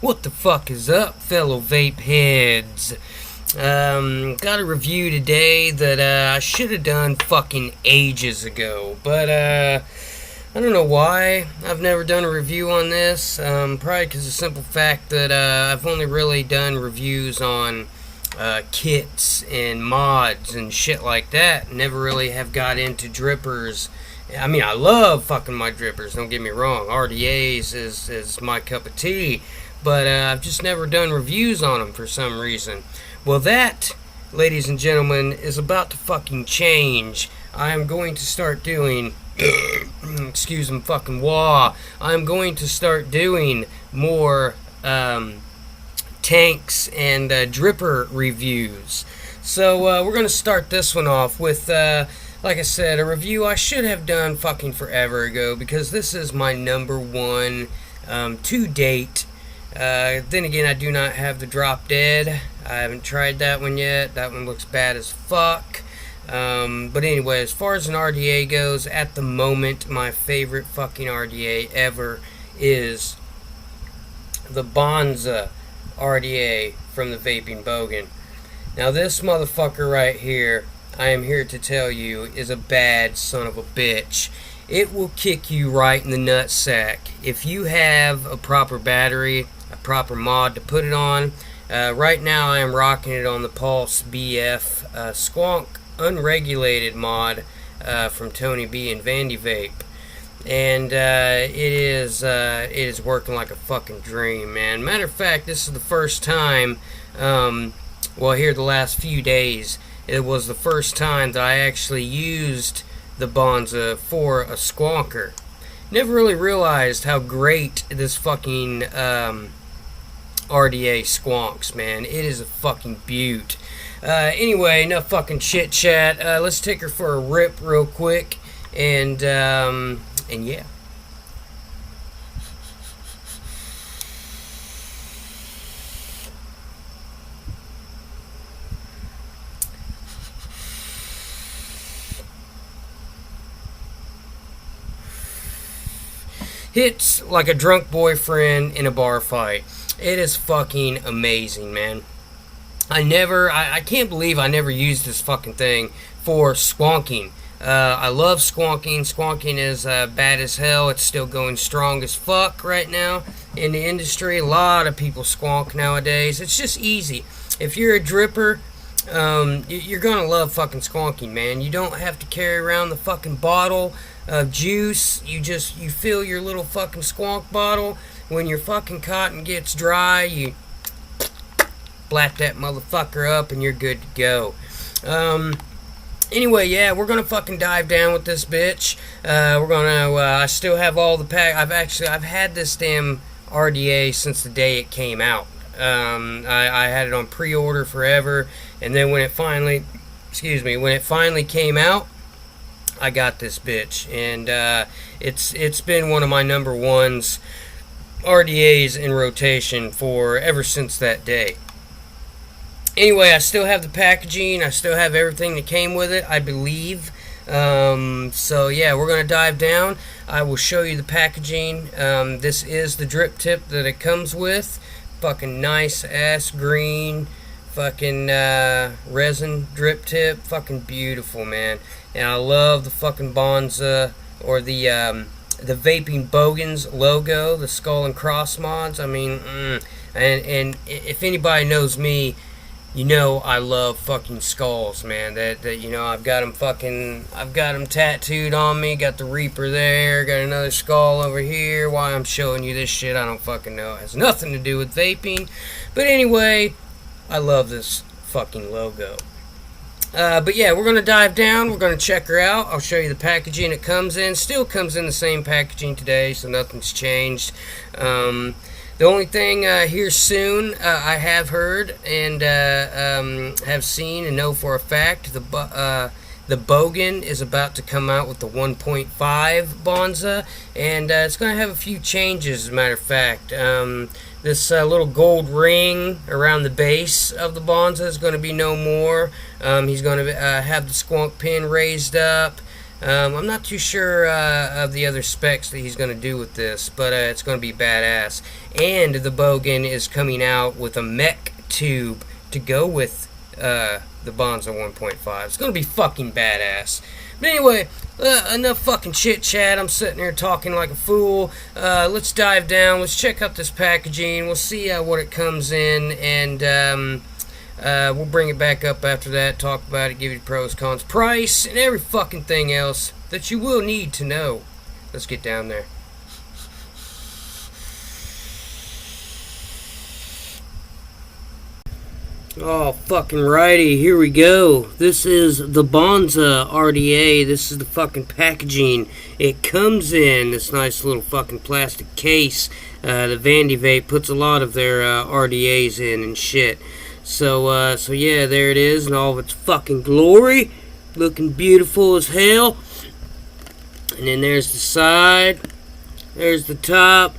What the fuck is up, fellow vape heads? Got a review today that I should have done fucking ages ago, but I don't know why I've never done a review on this. Probably because of the simple fact that I've only really done reviews on kits and mods and shit like that. Never really have got into drippers. I mean, I love fucking my drippers, don't get me wrong. RDAs is my cup of tea. But I've just never done reviews on them for some reason. Well, that, ladies and gentlemen, is about to fucking change. I am going to start doing... excuse me, fucking wah. I'm going to start doing more tanks and dripper reviews. So we're going to start this one off with... like I said, a review I should have done fucking forever ago, because this is my number one to date. Then again, I do not have the Drop Dead. I haven't tried that one yet. That one looks bad as fuck. But anyway, as far as an RDA goes, at the moment, my favorite fucking RDA ever is the Bonza RDA from the Vaping Bogan. Now, this motherfucker right here, I am here to tell you, is a bad son of a bitch. It will kick you right in the nutsack. If you have a proper battery, a proper mod to put it on, right now I am rocking it on the Pulse BF Squonk unregulated mod from Tony B and Vandy Vape. And it is working like a fucking dream, man. Matter of fact, this is the first time, well, here the last few days, it was the first time that I actually used the Bonza for a squonker. Never really realized how great this fucking RDA squonks, man. It is a fucking beaut. Anyway, enough fucking chit chat. Let's take her for a rip real quick, and yeah. Hits like a drunk boyfriend in a bar fight. It is fucking amazing, man. I can't believe I never used this fucking thing for squonking. I love squonking. Squonking is bad as hell. It's still going strong as fuck right now in the industry. A lot of people squonk nowadays. It's just easy. If you're a dripper, you're gonna love fucking squonking, man. You don't have to carry around the fucking bottle of juice. You fill your little fucking squonk bottle. When your fucking cotton gets dry, you blap that motherfucker up and you're good to go. Anyway, yeah, we're gonna fucking dive down with this bitch. We're gonna I still have all the pack. I've had this damn RDA since the day it came out. I had it on pre-order forever, and then when it finally came out, I got this bitch, and it's been one of my number ones RDAs in rotation for ever since that day. Anyway, I still have the packaging. I still have everything that came with it, I believe. So yeah, we're gonna dive down. I will show you the packaging. This is the drip tip that it comes with. Fucking nice ass green fucking resin drip tip. Fucking beautiful, man. And I love the fucking Bonza, or the Vaping Bogan's logo, the skull and cross mods. I mean, and if anybody knows me, you know I love fucking skulls, man. That you know, I've got them tattooed on me. Got the Reaper there. Got another skull over here. Why I'm showing you this shit, I don't fucking know. It has nothing to do with vaping. But anyway, I love this fucking logo. But yeah, we're going to dive down. We're going to check her out. I'll show you the packaging it comes in. Still comes in the same packaging today, so nothing's changed. The only thing here soon, I have heard and have seen and know for a fact, the Bogan is about to come out with the 1.5 Bonza, and it's going to have a few changes, as a matter of fact. This little gold ring around the base of the Bonza is going to be no more. He's going to have the squonk pin raised up. I'm not too sure of the other specs that he's going to do with this, but it's going to be badass. And the Bogan is coming out with a mech tube to go with the Bonza 1.5. It's going to be fucking badass. But anyway, enough fucking chit chat. I'm sitting here talking like a fool. Let's dive down. Let's check out this packaging. We'll see what it comes in, and we'll bring it back up after that, talk about it, give you the pros, cons, price, and every fucking thing else that you will need to know. Let's get down there. Oh, fucking righty, here we go. This is the Bonza RDA. This is the fucking packaging it comes in. This nice little fucking plastic case. The Vandy Vape puts a lot of their RDAs in and shit. So yeah, there it is in all of its fucking glory. Looking beautiful as hell. And then there's the side. There's the top.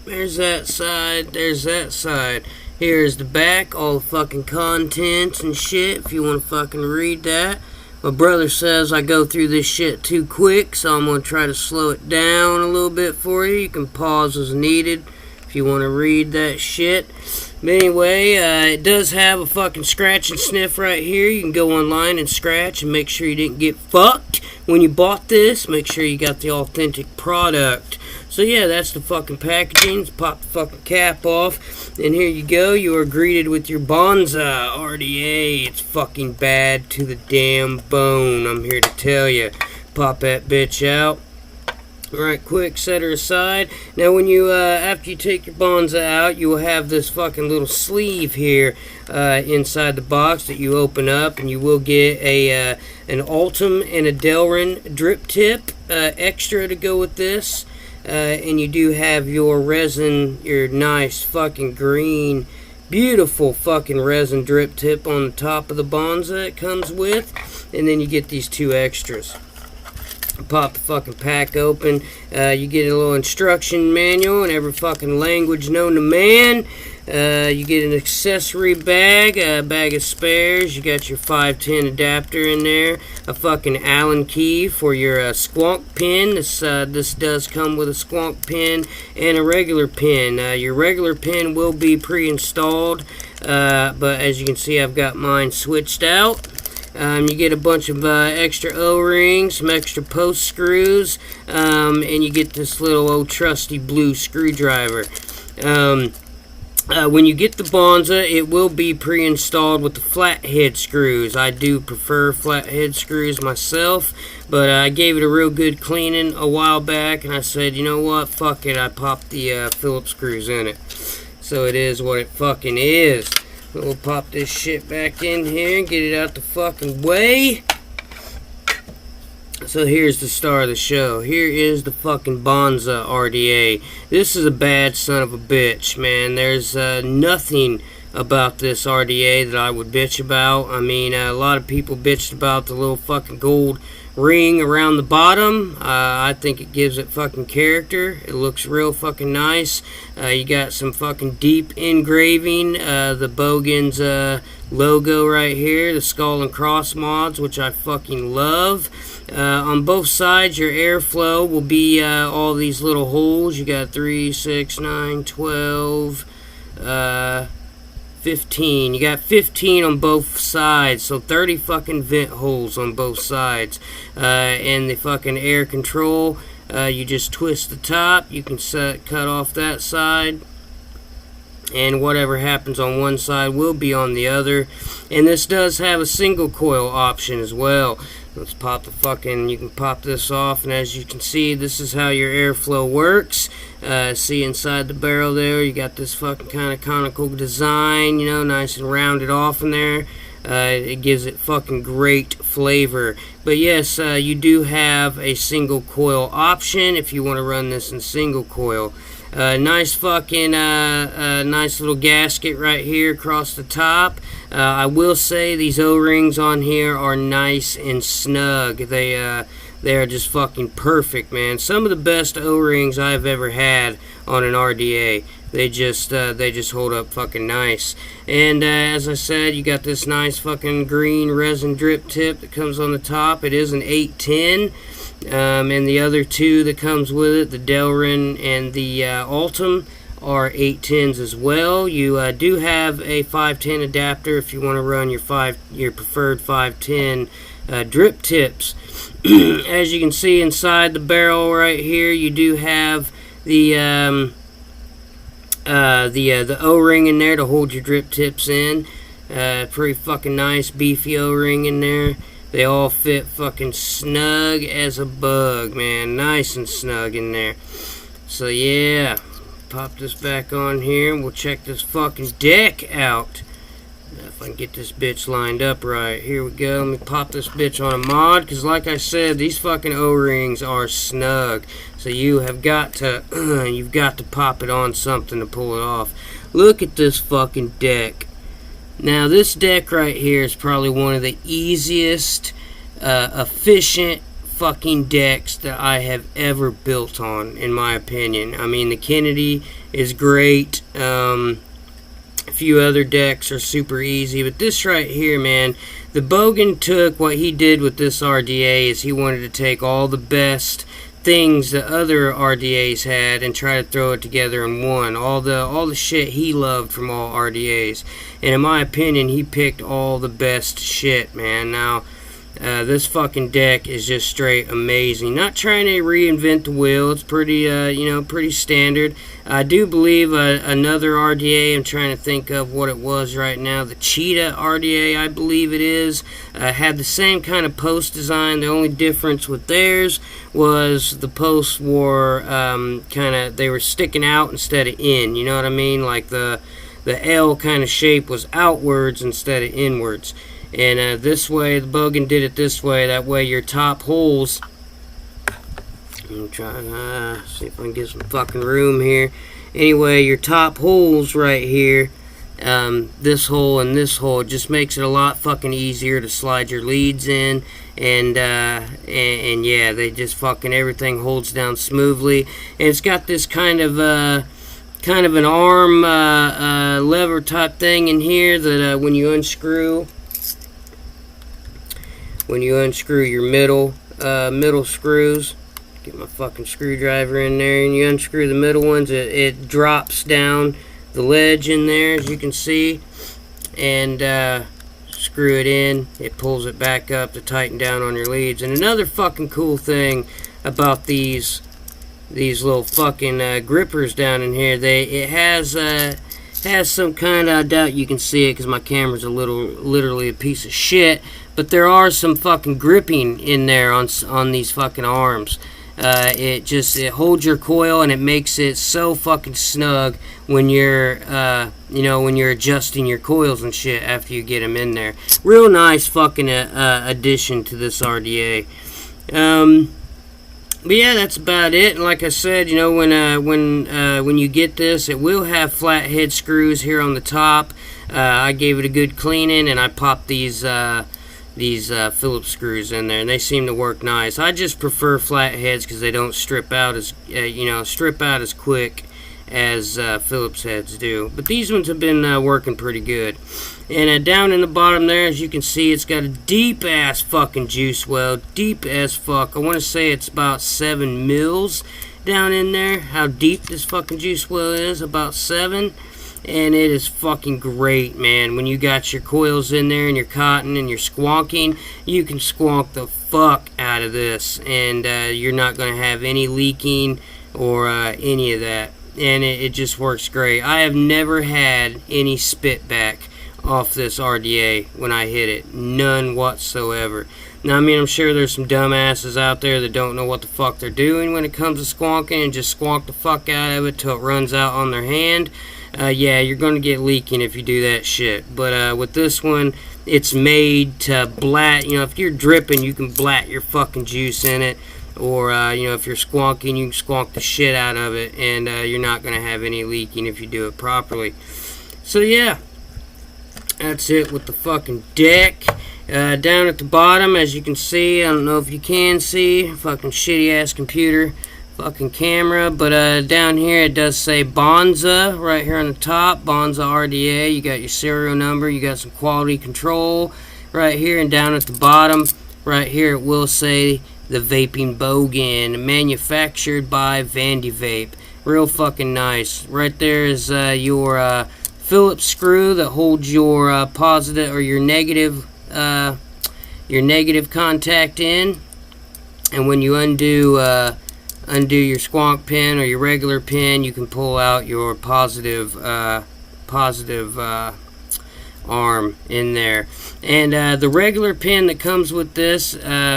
There's that side. There's that side. Here's the back, all the fucking contents and shit, if you want to fucking read that. My brother says I go through this shit too quick, so I'm going to try to slow it down a little bit for you. You can pause as needed if you want to read that shit. But anyway, it does have a fucking scratch and sniff right here. You can go online and scratch and make sure you didn't get fucked when you bought this. Make sure you got the authentic product. So yeah, that's the fucking packaging. Let's pop the fucking cap off. And here you go. You are greeted with your Bonza RDA. It's fucking bad to the damn bone, I'm here to tell you. Pop that bitch out. Alright, quick, set her aside. Now when you, after you take your Bonza out, you will have this fucking little sleeve here inside the box that you open up, and you will get an Ultim and a Delrin drip tip extra to go with this. And you do have your resin, your nice fucking green, beautiful fucking resin drip tip on the top of the Bonza it comes with. And then you get these two extras. Pop the fucking pack open. You get a little instruction manual in every fucking language known to man. You get an accessory bag, a bag of spares. You got your 510 adapter in there, a fucking Allen key for your squonk pin. This does come with a squonk pin and a regular pin. Your regular pin will be pre-installed, but as you can see, I've got mine switched out. You get a bunch of extra O-rings, some extra post screws, and you get this little old trusty blue screwdriver. When you get the Bonza, it will be pre-installed with the flathead screws. I do prefer flathead screws myself, but I gave it a real good cleaning a while back, and I said, you know what, fuck it, I popped the Phillips screws in it. So it is what it fucking is. We'll pop this shit back in here and get it out the fucking way. So here's the star of the show. Here is the fucking Bonza RDA. This is a bad son of a bitch, man. There's nothing about this RDA that I would bitch about. I mean, a lot of people bitched about the little fucking gold ring around the bottom. I think it gives it fucking character. It looks real fucking nice. You got some fucking deep engraving. The Bogan's logo right here. The skull and cross mods, which I fucking love. On both sides, your airflow will be all these little holes. You got 3, 6, 9, 12, 15. You got 15 on both sides, so 30 fucking vent holes on both sides. And the fucking air control, you just twist the top. You can cut off that side, and whatever happens on one side will be on the other. And this does have a single coil option as well. Let's pop the fucking, you can pop this off, and as you can see, this is how your airflow works. See inside the barrel there, you got this fucking kind of conical design, you know, nice and rounded off in there. It gives it fucking great flavor. But yes, you do have a single coil option if you want to run this in single coil. Nice fucking, nice little gasket right here across the top. I will say these O-rings on here are nice and snug. They They are just fucking perfect, man. Some of the best O-rings I've ever had on an RDA. They just hold up fucking nice. And as I said, you got this nice fucking green resin drip tip that comes on the top. It is an 810. And the other two that comes with it, the Delrin and the Ultim, are 810s as well. You do have a 510 adapter if you want to run your preferred 510 drip tips. As you can see inside the barrel right here, you do have the O-ring in there to hold your drip tips in. Pretty fucking nice beefy O-ring in there. They all fit fucking snug as a bug, man. Nice and snug in there. So yeah, pop this back on here and we'll check this fucking deck out. If I can get this bitch lined up right. Here we go. Let me pop this bitch on a mod, because like I said, these fucking O-rings are snug. So you have got to you've got to pop it on something to pull it off. Look at this fucking deck. Now this deck right here is probably one of the easiest efficient fucking decks that I have ever built on, in my opinion. I mean, the Kennedy is great. A few other decks are super easy, but this right here, man, the Bogan took what he did with this RDA is he wanted to take all the best things that other RDAs had and try to throw it together in one. All the shit he loved from all RDAs. And in my opinion, he picked all the best shit, man. Now, this fucking deck is just straight amazing. Not trying to reinvent the wheel. It's pretty, pretty standard. I do believe another RDA, I'm trying to think of what it was right now, the Cheetah RDA, I believe it is, had the same kind of post design. The only difference with theirs was the posts were they were sticking out instead of in, you know what I mean? Like the L kind of shape was outwards instead of inwards. And this way, the Bogan did it this way. That way your top holes, I'm trying to see if I can get some fucking room here. Anyway, your top holes right here, this hole and this hole, just makes it a lot fucking easier to slide your leads in. And yeah, they just fucking, everything holds down smoothly. And it's got this kind of an arm lever type thing in here that when you unscrew your middle screws, get my fucking screwdriver in there, and you unscrew the middle ones, it drops down the ledge in there, as you can see, and screw it in. It pulls it back up to tighten down on your leads. And another fucking cool thing about these little fucking grippers down in here, it has some kind of, I doubt you can see it because my camera's literally a piece of shit, but there are some fucking gripping in there on these fucking arms. It holds your coil, and it makes it so fucking snug when you're when you're adjusting your coils and shit after you get them in there. Real nice fucking addition to this RDA. But yeah, that's about it. And like I said, when you get this, it will have flat head screws here on the top. I gave it a good cleaning, and I popped these Phillips screws in there, and they seem to work nice. I just prefer flat heads because they don't strip out as quick as Phillips heads do. But these ones have been working pretty good. And down in the bottom there, as you can see, it's got a deep ass fucking juice well, deep as fuck. I want to say it's about 7 mils down in there. How deep this fucking juice well is, about 7. And it is fucking great, man. When you got your coils in there and your cotton and your squonking, you can squonk the fuck out of this, and you're not going to have any leaking or any of that. And it just works great. I have never had any spit back off this RDA when I hit it. None whatsoever. Now, I mean, I'm sure there's some dumbasses out there that don't know what the fuck they're doing when it comes to squonking and just squonk the fuck out of it till it runs out on their hand. Yeah, you're going to get leaking if you do that shit. But with this one, it's made to blat. If you're dripping, you can blat your fucking juice in it. Or, if you're squonking, you can squonk the shit out of it. And you're not going to have any leaking if you do it properly. So, yeah. That's it with the fucking deck. Down at the bottom, as you can see, I don't know if you can see, fucking shitty ass computer, fucking camera, but down here it does say Bonza right here on the top, Bonza RDA. You got your serial number, you got some quality control right here, and down at the bottom right here it will say the Vaping Bogan, manufactured by Vandy Vape. Real fucking nice. Right there is your Phillips screw that holds your positive or your negative contact in, and when you undo your squonk pin or your regular pin, you can pull out your positive arm in there. And the regular pin that comes with this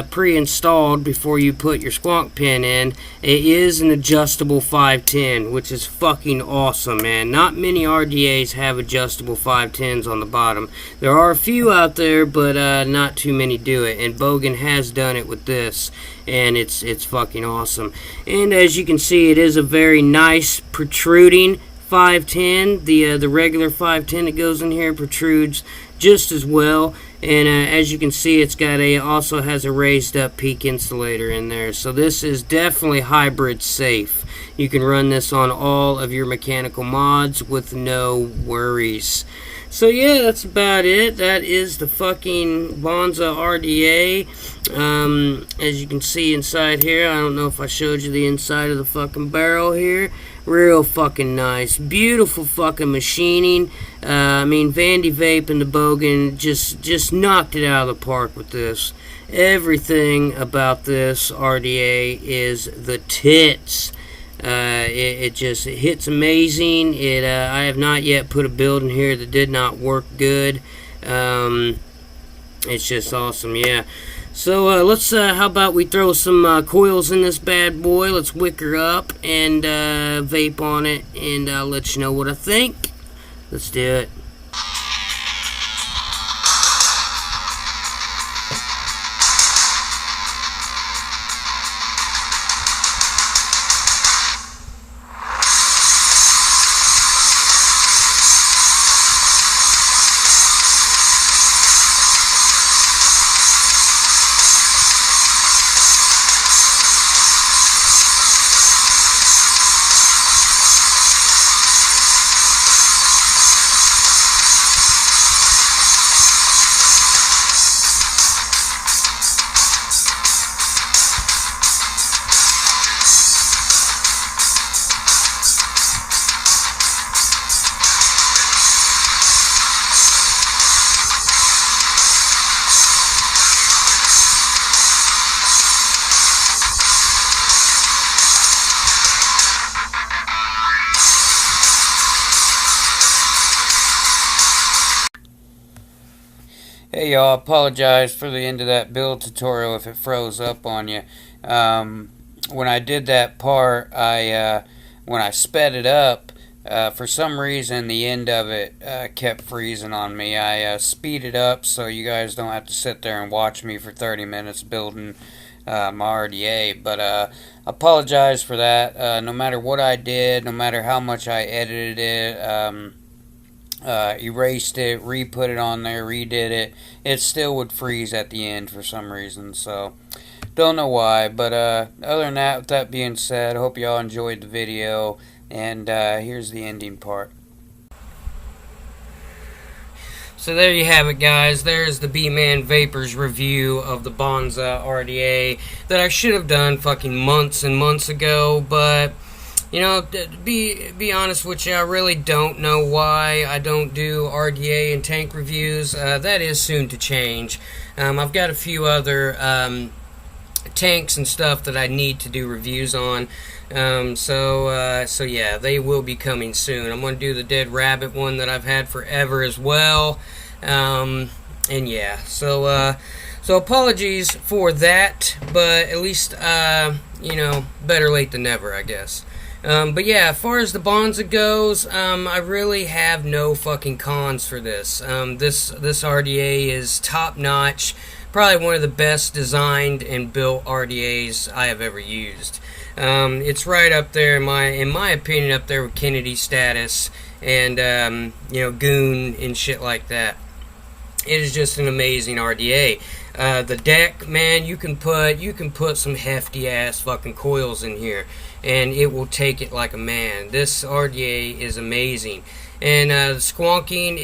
pre-installed before you put your squonk pin in, it is an adjustable 510, which is fucking awesome, man. Not many RDAs have adjustable 510s on the bottom. There are a few out there, but not too many do it, and Bogan has done it with this, and it's fucking awesome. And as you can see, it is a very nice protruding 510. The regular 510 that goes in here protrudes just as well, and as you can see, it's got also has a raised up peak insulator in there. So this is definitely hybrid safe. You can run this on all of your mechanical mods with no worries. So yeah, that's about it. That is the fucking Bonza RDA. As you can see inside here, I don't know if I showed you the inside of the fucking barrel here. Real fucking nice. Beautiful fucking machining. I mean, Vandy Vape and the Bogan just knocked it out of the park with this. Everything about this RDA is the tits. It just hits amazing. I have not yet put a build in here that did not work good. It's just awesome, yeah. So let's how about we throw some coils in this bad boy. Let's wick her up and vape on it, and I'll let you know what I think. Let's do it. Hey y'all, apologize for the end of that build tutorial if it froze up on you. When I did that part, when I sped it up, for some reason the end of it kept freezing on me. I speeded up so you guys don't have to sit there and watch me for 30 minutes building my RDA, but apologize for that. No matter what I did, no matter how much I edited it, erased it, re-put it on there, redid it, it still would freeze at the end for some reason, so don't know why. But other than that, with that being said, hope y'all enjoyed the video, and here's the ending part. So there you have it, guys. There's the B-Man Vapors review of the Bonza RDA that I should have done fucking months and months ago, but you know, be honest with you, I really don't know why I don't do RDA and tank reviews. That is soon to change. I've got a few other tanks and stuff that I need to do reviews on. So yeah, they will be coming soon. I'm going to do the Dead Rabbit one that I've had forever as well. And yeah, so apologies for that, but at least, you know, better late than never, I guess. But yeah, as far as the Bonza goes, I really have no fucking cons for this. This RDA is top notch, probably one of the best designed and built RDAs I have ever used. It's right up there in my opinion, up there with Kennedy Status and you know, Goon and shit like that. It is just an amazing RDA. The deck, man, you can put some hefty ass fucking coils in here, and it will take it like a man. This RDA is amazing. And the squonking,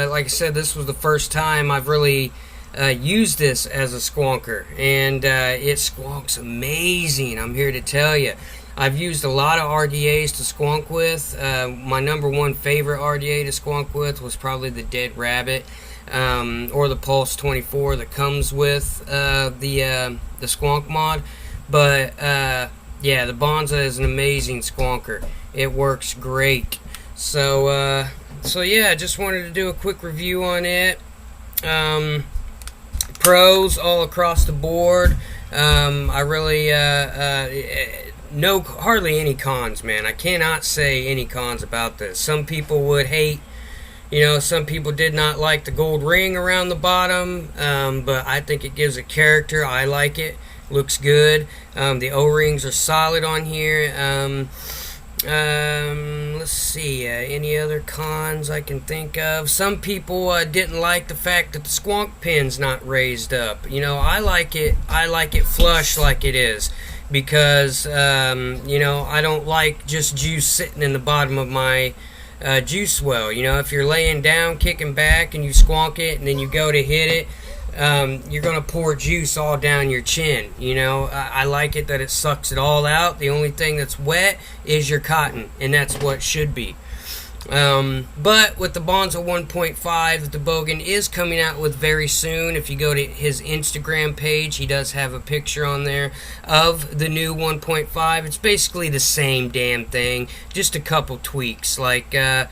like I said, this was the first time I've really used this as a squonker, and it squonks amazing. I'm here to tell you. I've used a lot of RDAs to squonk with. My number one favorite RDA to squonk with was probably the Dead Rabbit, or the Pulse 24 that comes with the squonk mod. But yeah, the Bonza is an amazing squonker. It works great. So yeah, I just wanted to do a quick review on it. Pros all across the board. I really no, hardly any cons, man. I cannot say any cons about this. Some people would hate, some people did not like the gold ring around the bottom, but I think it gives it character. I like it. Looks good. The O-rings are solid on here. Let's see, any other cons I can think of? Some people didn't like the fact that the squonk pin's not raised up. I like it flush like it is, because I don't like just juice sitting in the bottom of my juice well. If you're laying down kicking back and you squonk it and then you go to hit it, you're gonna pour juice all down your chin. I like it that it sucks it all out. The only thing that's wet is your cotton, and that's what should be. But with the Bonza 1.5 that the Bogan is coming out with very soon, if you go to his Instagram page, he does have a picture on there of the new 1.5. It's basically the same damn thing, just a couple tweaks. Like the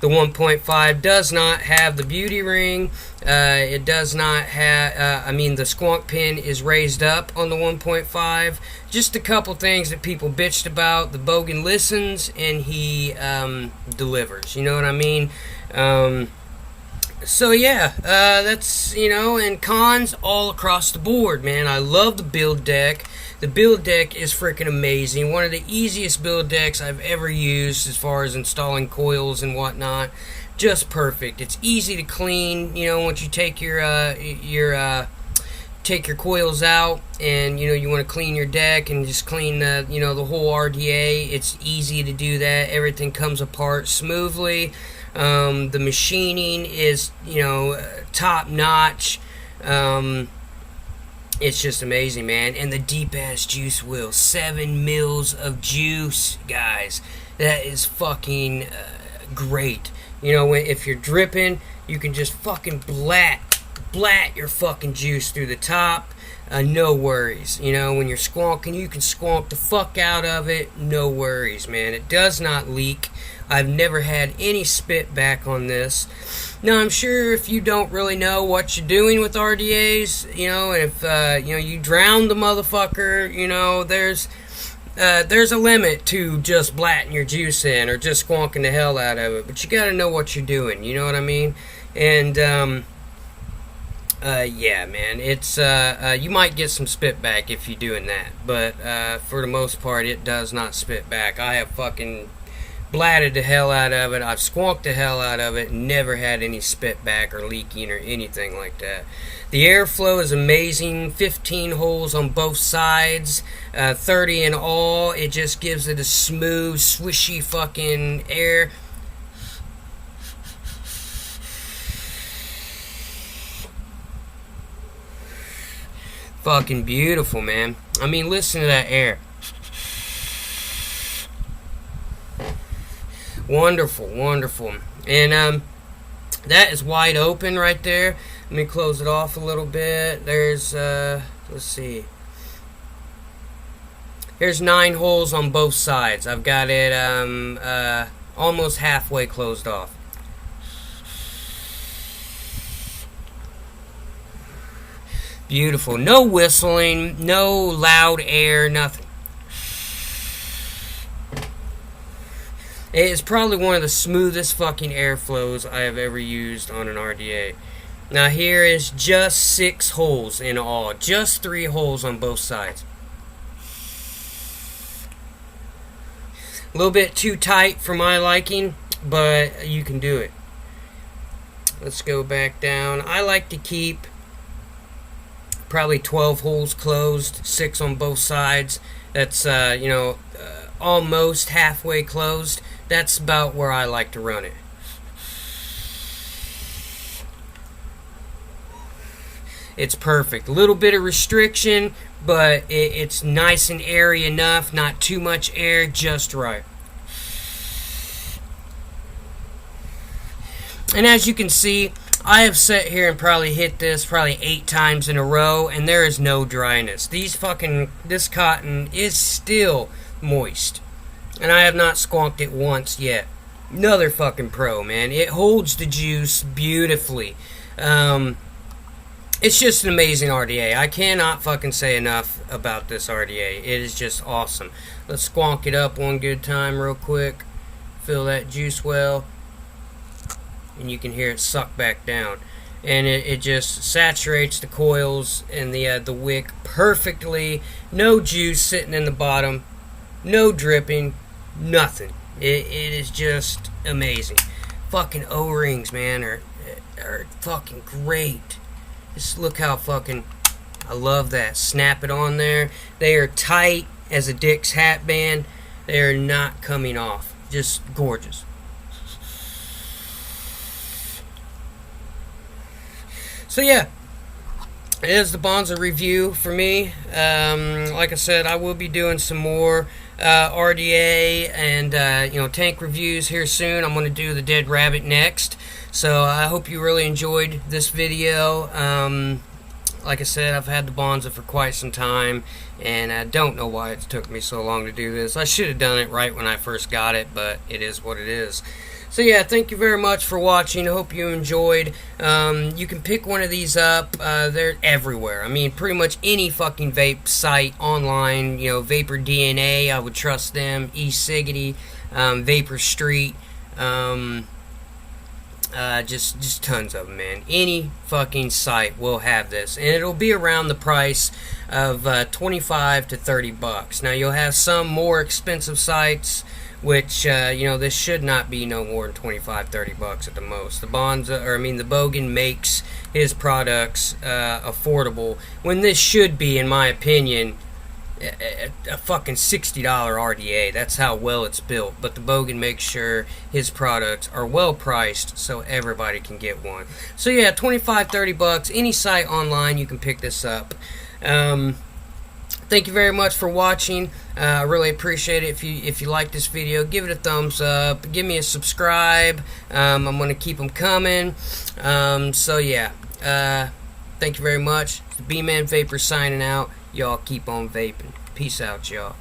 1.5 does not have the beauty ring. It does not have, the squonk pin is raised up on the 1.5. Just a couple things that people bitched about. The Bogan listens and he delivers. You know what I mean? So yeah, that's, and cons all across the board, man. I love the build deck. The build deck is freaking amazing. One of the easiest build decks I've ever used as far as installing coils and whatnot. Just perfect. It's easy to clean. Once you take your coils out, and you want to clean your deck and just clean the the whole RDA. It's easy to do that. Everything comes apart smoothly. The machining is top notch. It's just amazing, man. And the deep ass juice wheel, 7 mils of juice, guys. That is fucking great. If you're dripping, you can just fucking blat your fucking juice through the top. No worries. When you're squonking, you can squonk the fuck out of it. No worries, man. It does not leak. I've never had any spit back on this. Now, I'm sure if you don't really know what you're doing with RDAs, and if you drown the motherfucker, there's a limit to just blatting your juice in or just squonking the hell out of it. But you gotta know what you're doing, you know what I mean? And yeah, man, it's you might get some spit back if you're doing that, but for the most part, it does not spit back. I have fucking blatted the hell out of it. I've squonked the hell out of it. Never had any spit back or leaking or anything like that. The airflow is amazing. 15 holes on both sides, 30 in all. It just gives it a smooth, swishy fucking air. Fucking beautiful, man. I mean, listen to that air. Wonderful, wonderful. And that is wide open right there. Let me close it off a little bit. There's let's see. There's 9 holes on both sides. I've got it almost halfway closed off. Beautiful. No whistling, no loud air, nothing. It is probably one of the smoothest fucking airflows I have ever used on an RDA. Now here is just 6 holes in all. Just 3 holes on both sides. A little bit too tight for my liking, but you can do it. Let's go back down. I like to keep probably 12 holes closed, 6 on both sides. That's almost halfway closed. That's about where I like to run it. It's perfect. A little bit of restriction, but it's nice and airy enough. Not too much air, just right. And as you can see, I have sat here and probably hit this 8 times in a row, and there is no dryness. This cotton is still moist. And I have not squonked it once yet. Another fucking pro, man. It holds the juice beautifully. It's just an amazing RDA. I cannot fucking say enough about this RDA. It is just awesome. Let's squonk it up one good time real quick. Fill that juice well. And you can hear it suck back down. And it just saturates the coils and the wick perfectly. No juice sitting in the bottom. No dripping. Nothing. It is just amazing. Fucking O-rings, man, are fucking great. Just look how fucking... I love that. Snap it on there. They are tight as a Dick's hat band. They are not coming off. Just gorgeous. So yeah, it is the Bonza review for me. Like I said, I will be doing some more RDA and tank reviews here soon. I'm going to do the Dead Rabbit next. So I hope you really enjoyed this video. Like I said, I've had the Bonza for quite some time, and I don't know why it took me so long to do this. I should have done it right when I first got it, but it is what it is. So yeah, thank you very much for watching. I hope you enjoyed. You can pick one of these up. They're everywhere. I mean, pretty much any fucking vape site online. Vapor DNA, I would trust them. E-Ciggity, Vapor Street. Just tons of them, man. Any fucking site will have this, and it'll be around the price of $25 to $30. Now you'll have some more expensive sites, which this should not be no more than $25-$30 at the most. The Bogan makes his products affordable, when this should be, in my opinion, a fucking $60 RDA. That's how well it's built. But the Bogan makes sure his products are well priced so everybody can get one. So yeah, $25-$30. Any site online you can pick this up. Thank you very much for watching. I really appreciate it. If you like this video, give it a thumbs up. Give me a subscribe. I'm going to keep them coming. So yeah, thank you very much. It's the B-Man Vapor signing out. Y'all keep on vaping. Peace out, y'all.